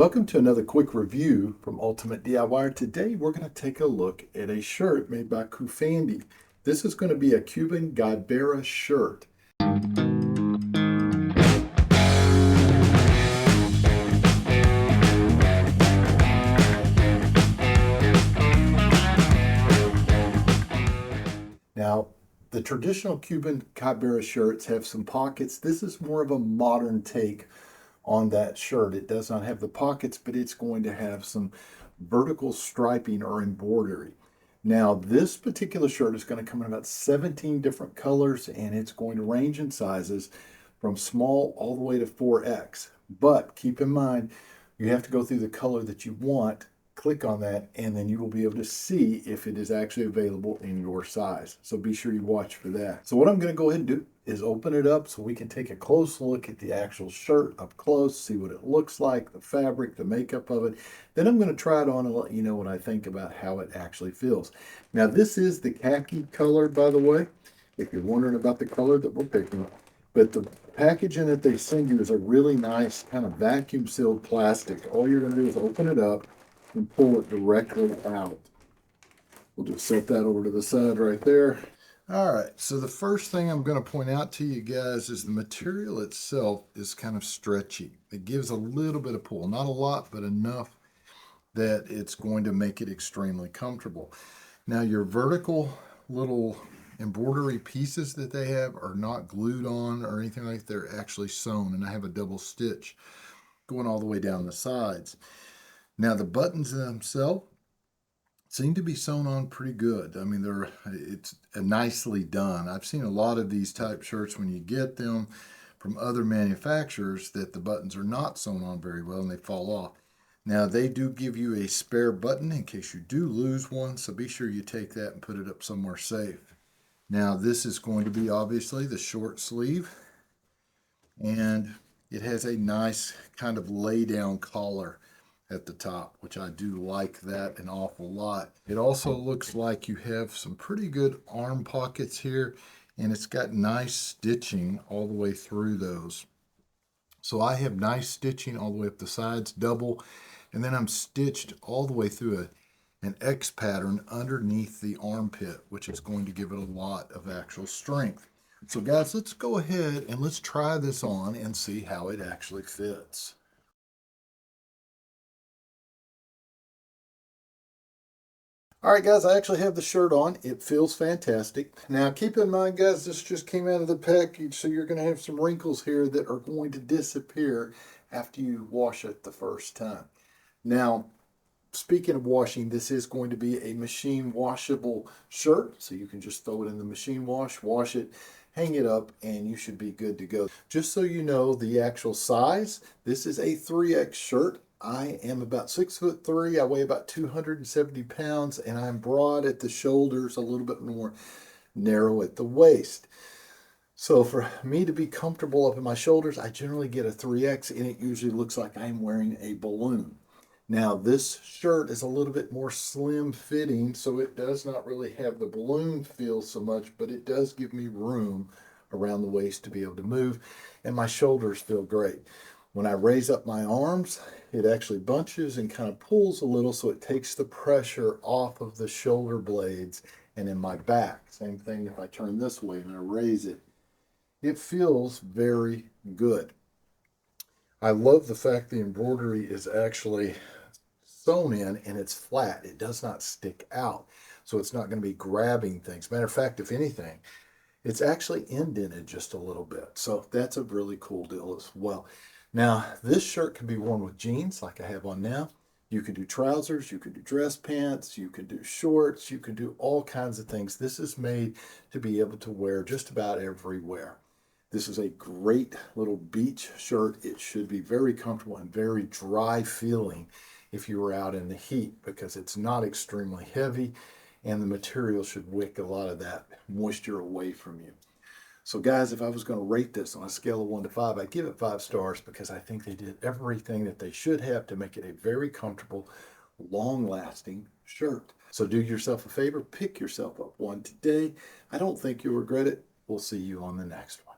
Welcome to another quick review from Ultimate DIY. Today we're going to take a look at a shirt made by Kufandi. This is going to be a Cuban Guayabera shirt. Now, the traditional Cuban Guayabera shirts have some pockets. This is more of a modern take on that shirt. It does not have the pockets, but it's going to have some vertical striping or embroidery. Now, this particular shirt is going to come in about 17 different colors, and it's going to range in sizes from small all the way to 4X. But keep in mind, you have to go through the color that you want, click on that, and then you will be able to see if it is actually available in your size. So be sure you watch for that. So what I'm going to go ahead and do is open it up so we can take a close look at the actual shirt up close, see what it looks like, the fabric, the makeup of it. Then I'm going to try it on and let you know what I think about how it actually feels. Now, this is the khaki color, by the way, if you're wondering about the color that we're picking. But the packaging that they send you is a really nice kind of vacuum sealed plastic. All you're going to do is open it up and pull it directly out. We'll just set that over to the side right there. All right, so the first thing I'm going to point out to you guys is the material itself is kind of stretchy. It gives a little bit of pull, not a lot, but enough that it's going to make it extremely comfortable. Now, your vertical little embroidery pieces that they have are not glued on or anything like that. They're actually sewn, and I have a double stitch going all the way down the sides. Now, the buttons themselves seem to be sewn on pretty good. I mean, it's nicely done. I've seen a lot of these type shirts when you get them from other manufacturers that the buttons are not sewn on very well and they fall off. Now, they do give you a spare button in case you do lose one, so be sure you take that and put it up somewhere safe. Now, this is going to be obviously the short sleeve, and it has a nice kind of lay down collar at the top, which I do like that an awful lot. It also looks like you have some pretty good arm pockets here, and it's got nice stitching all the way through those. So I have nice stitching all the way up the sides, double, and then I'm stitched all the way through an X pattern underneath the armpit, which is going to give it a lot of actual strength. So guys, let's go ahead and let's try this on and see how it actually fits. All right, guys, I actually have the shirt on. It feels fantastic. Now, keep in mind, guys, this just came out of the package, so you're going to have some wrinkles here that are going to disappear after you wash it the first time. Now, speaking of washing, this is going to be a machine washable shirt, so you can just throw it in the machine wash it, hang it up, and you should be good to go. Just so you know the actual size, this is a 3X shirt. I am about 6'3". I weigh about 270 pounds, and I'm broad at the shoulders, a little bit more narrow at the waist. So for me to be comfortable up in my shoulders, I generally get a 3X, and it usually looks like I'm wearing a balloon. Now, this shirt is a little bit more slim fitting, so it does not really have the balloon feel so much, but it does give me room around the waist to be able to move, and my shoulders feel great. When I raise up my arms, it actually bunches and kind of pulls a little, so it takes the pressure off of the shoulder blades and in my back. Same thing if I turn this way and I raise it. It feels very good. I love the fact the embroidery is actually sewn in and it's flat. It does not stick out. So it's not going to be grabbing things. Matter of fact, if anything, it's actually indented just a little bit. So that's a really cool deal as well. Now, this shirt can be worn with jeans like I have on now. You can do trousers, you can do dress pants, you can do shorts, you can do all kinds of things. This is made to be able to wear just about everywhere. This is a great little beach shirt. It should be very comfortable and very dry feeling if you were out in the heat because it's not extremely heavy and the material should wick a lot of that moisture away from you. So guys, if I was going to rate this on a scale of 1 to 5, I'd give it 5 stars because I think they did everything that they should have to make it a very comfortable, long-lasting shirt. So do yourself a favor, pick yourself up one today. I don't think you'll regret it. We'll see you on the next one.